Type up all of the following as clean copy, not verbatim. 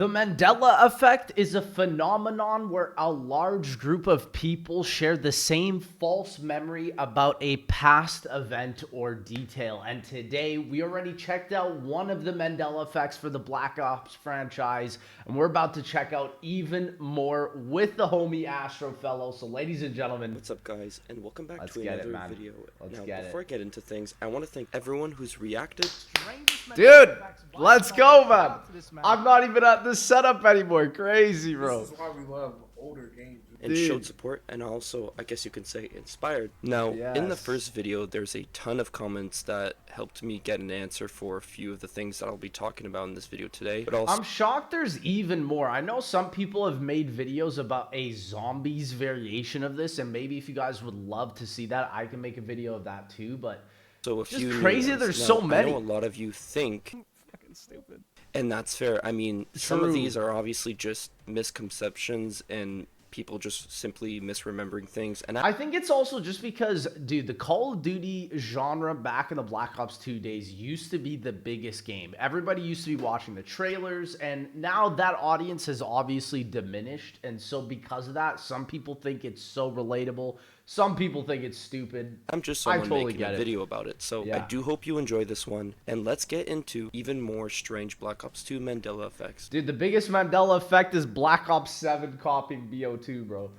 The Mandela effect is a phenomenon where a large group of people share the same false memory about a past event or detail. And today, we already checked out one of the Mandela effects for the Black Ops franchise, and we're about to check out even more with the homie Astro Fellow. So, ladies and gentlemen, what's up, guys, and welcome back let's to get another it, man. video. Let's Now, get before it. I get into things, I want to thank everyone who's reacted. Dude, let's go, man. I'm not even at this setup anymore. Crazy, bro. This is why we love older games. And showed support, and also, I guess you can say, inspired. Now, in the first video, there's a ton of comments that helped me get an answer for a few of the things that I'll be talking about in this video today. But also, I'm shocked there's even more. I know some people have made videos about a zombies variation of this, and maybe if you guys would love to see that, I can make a video of that too, but so a just few crazy ones. there's Now, so many. I know a lot of you think Fucking stupid. and that's fair. I mean, some of True. these are obviously just misconceptions and people just simply misremembering things. And I think it's also just because, dude, the Call of Duty genre back in the Black Ops 2 days used to be the biggest game. Everybody used to be watching the trailers, and now that audience has obviously diminished. And so because of that, some people think it's so relatable. Some people think it's stupid. I'm just I someone totally making get a it. video about it, so Yeah. I do hope you enjoy this one, and let's get into even more strange Black Ops 2 Mandela effects. Dude, the biggest Mandela effect is Black Ops 7 copying BO2, bro.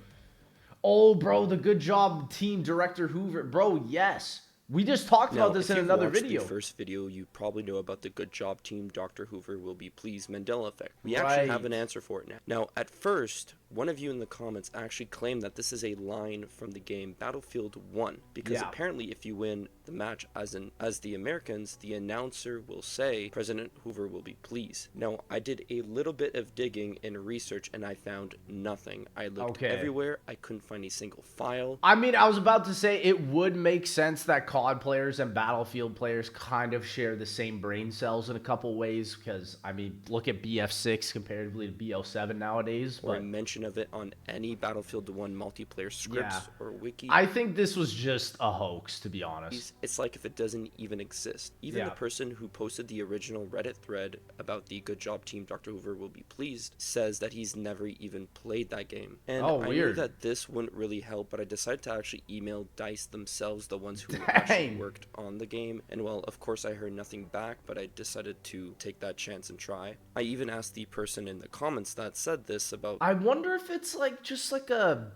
Oh, bro, the good job team director Hoover. Bro, yes. We just talked Now, about this if in you've another watched video. the first video, you probably know about the good job team Dr. Hoover will be pleased Mandela effect. We actually have an answer for it now. Now, at first, one of you in the comments actually claimed that this is a line from the game Battlefield 1, because apparently if you win the match as the Americans, the announcer will say President Hoover will be pleased. Now, I did a little bit of digging and research and I found nothing. I looked everywhere. I couldn't find a single file. I mean, I was about to say it would make sense that COD players and Battlefield players kind of share the same brain cells in a couple ways, because, I mean, look at BF6 comparatively to BO7 nowadays. Or a mention of it on any Battlefield 1 multiplayer scripts or wiki. I think this was just a hoax, to be honest. It's like if it doesn't even exist. Even the person who posted the original Reddit thread about the good job team Dr. Hoover will be pleased says that he's never even played that game. And I knew that this wouldn't really help, but I decided to actually email DICE themselves, the ones who actually worked on the game. And well, of course I heard nothing back, but I decided to take that chance and try. I even asked the person in the comments that said this about... I wonder if it's like just like a...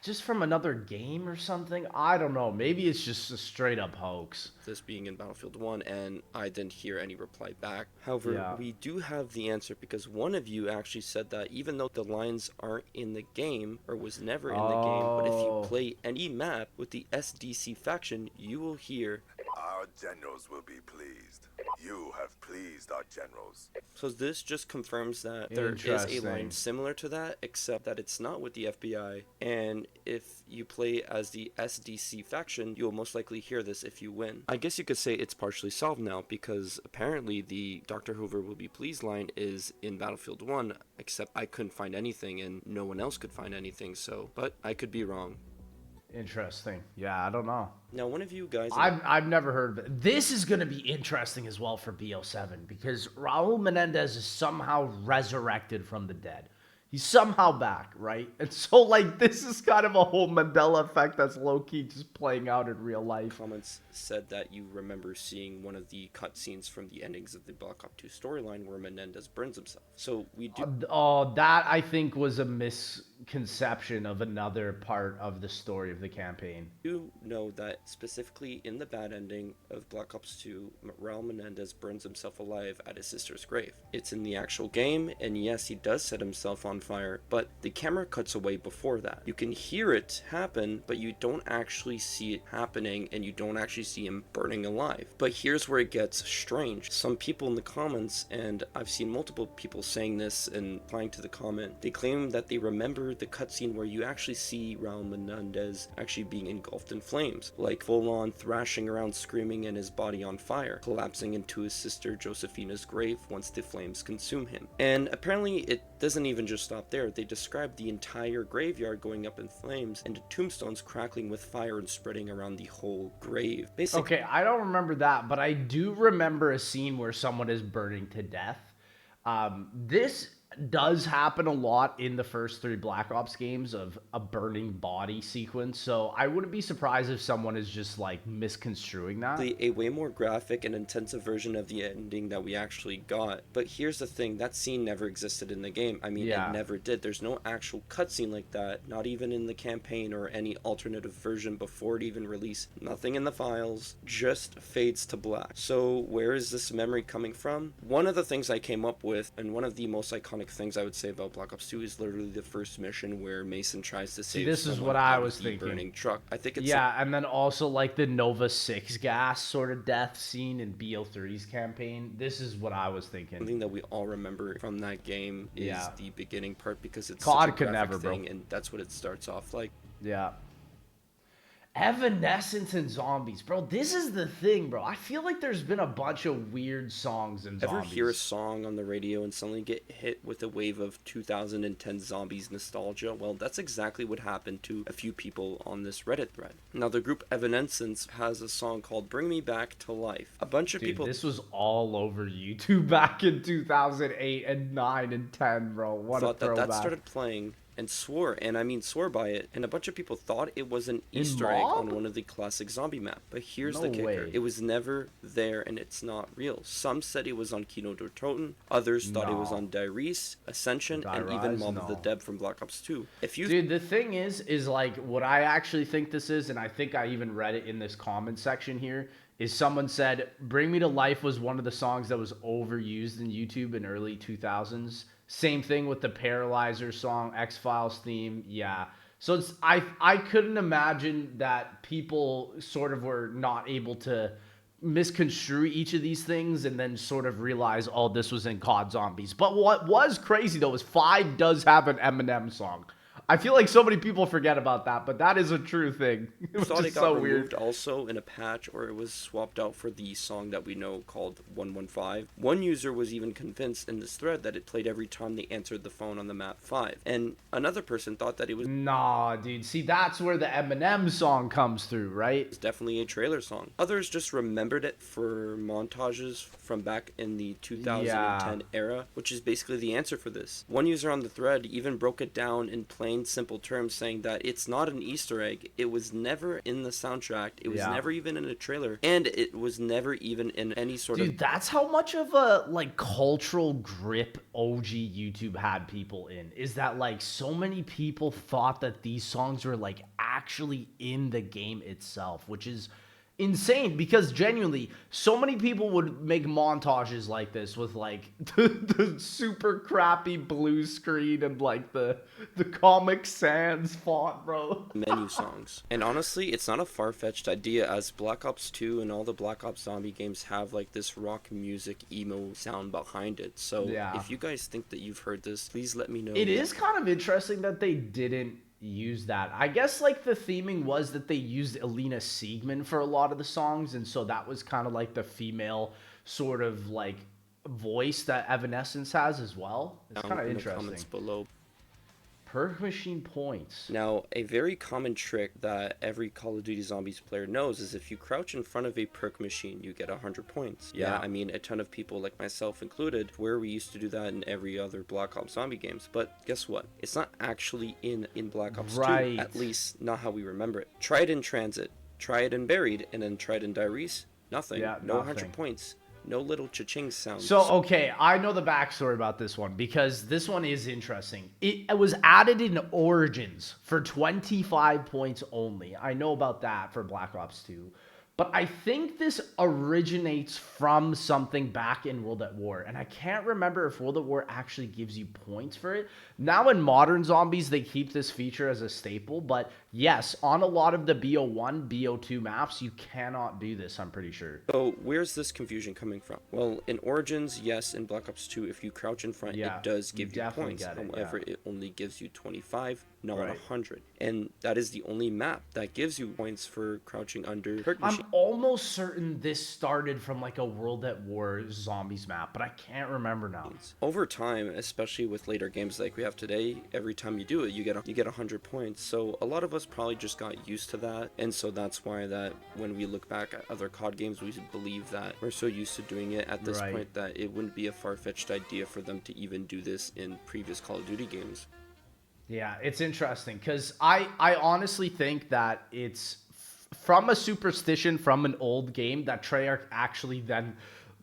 just from another game or something. I don't know. Maybe it's just a straight up hoax. This being in Battlefield 1, and I didn't hear any reply back. However, we do have the answer, because one of you actually said that even though the lines aren't in the game, or was never in the game, but if you play any map with the SDC faction, you will hear, "Our generals will be pleased. You have pleased our generals." So this just confirms that there is a line similar to that, except that it's not with the FBI, and if you play as the SDC faction, you'll most likely hear this if you win. I guess you could say it's partially solved now, because apparently the Dr. Hoover will be pleased line is in Battlefield 1, except I couldn't find anything and no one else could find anything, so, but I could be wrong. Interesting. Yeah, I don't know. Now, one of you guys... I've never heard of it. This is going to be interesting as well for BO7, because Raul Menendez is somehow resurrected from the dead. He's somehow back, right? And so, like, this is kind of a whole Mandela effect that's low-key just playing out in real life. Comments said that you remember seeing one of the cutscenes from the endings of the Black Ops 2 storyline where Menendez burns himself. So we do... that, I think, was a misconception of another part of the story of the campaign. You know that specifically in the bad ending of Black Ops 2, Raul Menendez burns himself alive at his sister's grave. It's in the actual game, and yes, he does set himself on fire, but the camera cuts away before that. You can hear it happen, but you don't actually see it happening, and you don't actually see him burning alive. But here's where it gets strange. Some people in the comments, and I've seen multiple people saying this and replying to the comment, they claim that they remember the cutscene where you actually see Raul Menendez actually being engulfed in flames, like full-on thrashing around screaming and his body on fire, collapsing into his sister Josefina's grave once the flames consume him. And apparently it doesn't even just stop there. They describe the entire graveyard going up in flames and the tombstones crackling with fire and spreading around the whole grave. Basically, okay, I don't remember that, but I do remember a scene where someone is burning to death. This does happen a lot in the first 3 Black Ops games of a burning body sequence, so I wouldn't be surprised if someone is just like misconstruing that. A way more graphic and intensive version of the ending that we actually got. But here's the thing, that scene never existed in the game. I mean, Yeah. it never did. There's no actual cutscene like that, not even in the campaign or any alternative version before it even released. Nothing in the files, just fades to black. So where is this memory coming from? One of the things I came up with, and one of the most iconic things I would say about Black Ops 2 is literally the first mission where Mason tries to save this is someone what I out was of the thinking. burning truck. I think it's Yeah, and then also like the Nova 6 gas sort of death scene in BO3's campaign. This is what I was thinking. something that we all remember from that game is Yeah. the beginning part, because it's COD such a could graphic never, bro. thing, and that's what it starts off like. Yeah. Evanescence and zombies, bro. This is the thing, bro. I feel like there's been a bunch of weird songs in Ever zombies. hear a song on the radio and suddenly get hit with a wave of 2010 zombies nostalgia? Well, that's exactly what happened to a few people on this Reddit thread. Now, the group Evanescence has a song called Bring Me Back to Life. A bunch of Dude, people... this was all over YouTube back in 2008 and 9 and 10, bro. What a thought that throwback. that started playing and swore, and I mean swore by it, and a bunch of people thought it was an In Easter egg Mob? on one of the classic zombie map. But here's the No kicker. way. It was never there, and it's not real. Some said it was on Kino der Toten, others thought it was No. on Dyrese, Ascension, and Dyrese, even Mob of the no. Dead from Black Ops 2. If you Dude, the thing is like what I actually think this is, and I think I even read it in this comment section here, is someone said Bring Me to Life was one of the songs that was overused in YouTube in early 2000s. Same thing with the Paralyzer song, X-Files theme. Yeah. So it's I couldn't imagine that people sort of were not able to misconstrue each of these things and then sort of realize, oh, this was in COD Zombies. But what was crazy though is 5 does have an Eminem song. I feel like so many people forget about that, but that is a true thing. It was thought just it got so removed weird. also in a patch, or it was swapped out for the song that we know called 115. One user was even convinced in this thread that it played every time they answered the phone on the map 5. And another person thought that it was Nah, dude. See, that's where the Eminem song comes through, right? definitely a trailer song. Others just remembered it for montages from back in the 2010 era, which is basically the answer for this. One user on the thread even broke it down in plain simple terms, saying that it's not an Easter egg, it was never in the soundtrack, it was never even in a trailer, and it was never even in any sort Dude, of... that's how much of a like cultural grip OG YouTube had people in. Is that like so many people thought that these songs were like actually in the game itself, which is insane because genuinely so many people would make montages like this with like the super crappy blue screen and like the Comic Sans font, bro. menu songs. And honestly, it's not a far-fetched idea, as Black Ops 2 and all the Black Ops zombie games have like this rock music emo sound behind it. So Yeah. if you guys think that you've heard this, please let me know. It is kind of interesting that they didn't use that. I guess like the theming was that they used Alina Siegman for a lot of the songs, and so that was kind of like the female sort of like voice that Evanescence has as well. It's down kind of in the interesting. comments below. Perk machine points. Now, a very common trick that every Call of Duty Zombies player knows is if you crouch in front of a perk machine, you get 100 points. Yeah, I mean, a ton of people, like myself included, where we used to do that in every other Black Ops zombie games. But guess what? It's not actually in Black Ops 2, at least not how we remember it. Try it in Transit, try it in Buried, and then try it in Dyrese. Nothing. Yeah, no nothing. 100 points. No little cha-ching sounds. So, okay, I know the backstory about this one because this one is interesting. It was added in Origins for 25 points only. I know about that for Black Ops 2. But I think this originates from something back in World at War. And I can't remember if World at War actually gives you points for it. Now in modern zombies, they keep this feature as a staple. But yes, on a lot of the BO1, BO2 maps, you cannot do this, I'm pretty sure. So where's this confusion coming from? Well, in Origins, yes. In Black Ops 2, if you crouch in front, Yeah, it does give you definitely points. get it, However, yeah. it only gives you 25, not Right. 100. And that is the only map that gives you points for crouching under perk I'm machine. almost certain this started from like a World at War zombies map, but I can't remember now. Over time, especially with later games like we have today, every time you do it, you get 100 points. So a lot of us us probably just got used to that, and so that's why that when we look back at other COD games, we believe that we're so used to doing it at this point that it wouldn't be a far-fetched idea for them to even do this in previous Call of Duty games. Yeah, it's interesting because I honestly think that it's from a superstition from an old game that Treyarch actually then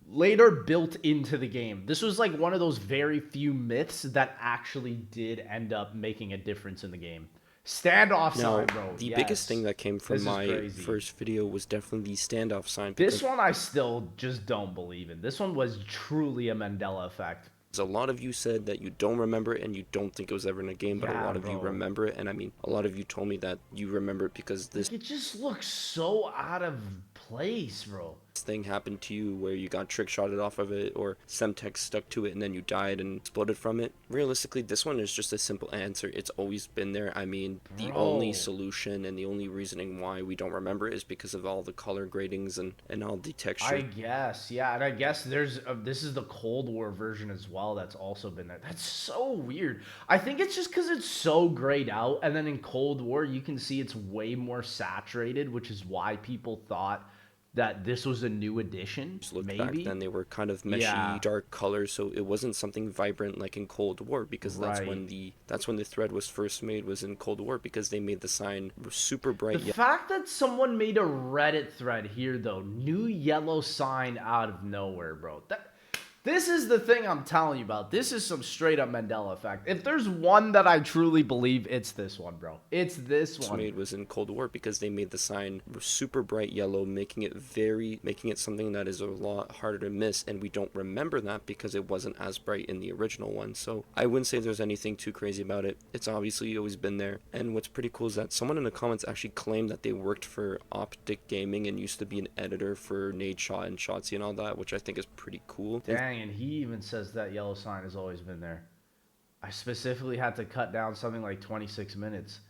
later built into the game. This was like one of those very few myths that actually did end up making a difference in the game. Standoff sign, bro. The biggest thing that came from my first video was definitely the standoff sign. This one I still just don't believe in. This one was truly a Mandela effect. A lot of you said that you don't remember it and you don't think it was ever in a game, but a lot of you remember it. And I mean, a lot of you told me that you remember it because it just looks so out of place, bro. Thing happened to you where you got trick shotted off of it, or Semtex stuck to it and then you died and exploded from it. Realistically, this one is just a simple answer. It's always been there. I mean, the only solution and the only reasoning why we don't remember it is because of all the color gradings and all the texture. I guess, yeah, and I guess there's this is the Cold War version as well that's also been there. That's so weird. I think it's just because it's so grayed out, and then in Cold War you can see it's way more saturated, which is why people thought that this was a new addition. Maybe back then they were kind of meshy, dark colors, so it wasn't something vibrant like in Cold War, because that's when the thread was first made, was in Cold War, because they made the sign super bright. The fact that someone made a Reddit thread here though, new yellow sign out of nowhere, bro. This is the thing I'm telling you about. This is some straight up Mandela effect. If there's one that I truly believe, it's this one, bro. It's this one. Made was in Cold War because they made the sign super bright yellow, making it something that is a lot harder to miss, and we don't remember that because it wasn't as bright in the original one. So I wouldn't say there's anything too crazy about it. It's obviously always been there. And what's pretty cool is that someone in the comments actually claimed that they worked for Optic Gaming and used to be an editor for Nadeshot and Shotzi and all that, which I think is pretty cool. Dang. And he even says that yellow sign has always been there. I specifically had to cut down something like 26 minutes.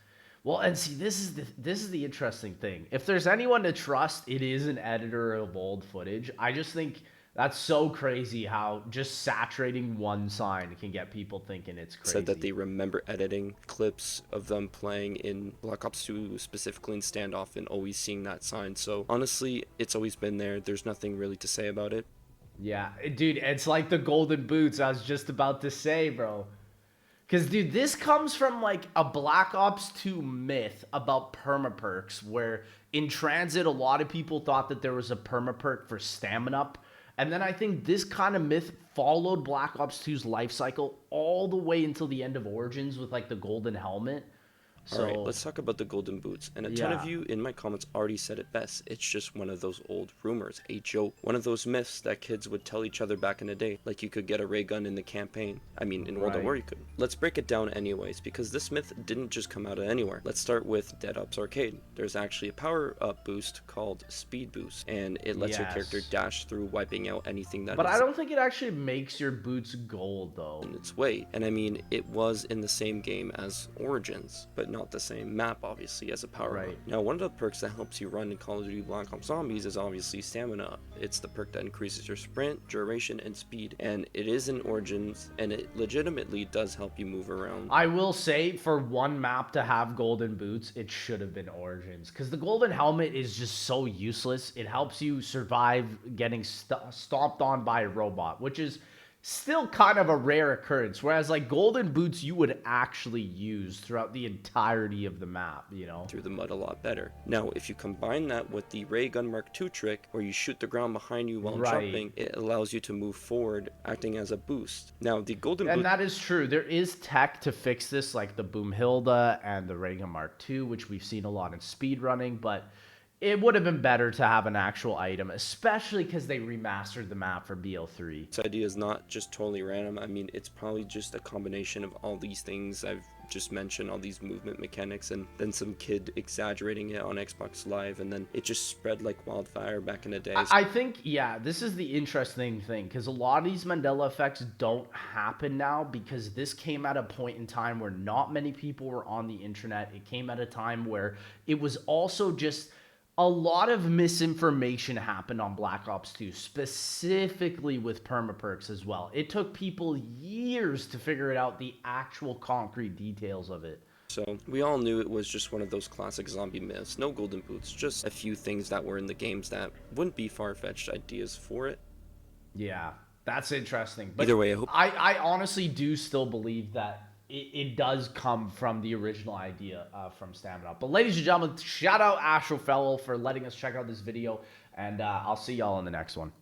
Well, and see, this is the interesting thing. If there's anyone to trust, it is an editor of old footage. I just think that's so crazy how just saturating one sign can get people thinking it's crazy. Said that they remember editing clips of them playing in Black Ops 2, specifically in Standoff, and always seeing that sign. So honestly, it's always been there. There's nothing really to say about it. Yeah, dude, it's like the golden boots I was just about to say, bro. Because, dude, this comes from, like, a Black Ops 2 myth about permaperks, where in Transit, a lot of people thought that there was a permaperk for stamina up. And then I think this kind of myth followed Black Ops 2's life cycle all the way until the end of Origins with, like, the golden helmet. So, alright, let's talk about the golden boots. And a ton of you in my comments already said it best. It's just one of those old rumors, a joke, one of those myths that kids would tell each other back in the day. Like you could get a ray gun in the campaign. I mean, in World of War you could. Let's break it down anyways, because this myth didn't just come out of anywhere. Let's start with Dead Ops Arcade. There's actually a power-up boost called Speed Boost, and it lets your character dash through, wiping out anything that But I don't think it actually makes your boots gold, though. In its way. And I mean, it was in the same game as Origins, but not the same map, obviously, as a power up. Now, one of the perks that helps you run in Call of Duty Black Ops Zombies is obviously Stamina. It's the perk that increases your sprint, duration, and speed, and it is in Origins, and it legitimately does help you move around. I will say, for one map to have golden boots, it should have been Origins, because the golden helmet is just so useless. It helps you survive getting stomped on by a robot, which is still kind of a rare occurrence, whereas like golden boots you would actually use throughout the entirety of the map, you know, through the mud a lot better. Now if you combine that with the ray gun Mark II trick, where you shoot the ground behind you while jumping, it allows you to move forward, acting as a boost. Now the golden boot, and that is true, there is tech to fix this, like the Boomhilda and the ray gun Mark II, which we've seen a lot in speedrunning, but it would have been better to have an actual item, especially because they remastered the map for BO3. This idea is not just totally random. I mean, it's probably just a combination of all these things I've just mentioned, all these movement mechanics, and then some kid exaggerating it on Xbox Live, and then it just spread like wildfire back in the day. I think, yeah, this is the interesting thing, because a lot of these Mandela effects don't happen now, because this came at a point in time where not many people were on the internet. It came at a time where it was also just a lot of misinformation happened on Black Ops 2, specifically with permaperks as well. It took people years to figure it out, the actual concrete details of it. So we all knew it was just one of those classic zombie myths. No golden boots, just a few things that were in the games that wouldn't be far-fetched ideas for it. Yeah, that's interesting. But Either way, I hope I honestly do still believe that it does come from the original idea from Stamina. But ladies and gentlemen, shout out Astrofellow for letting us check out this video, and I'll see y'all in the next one.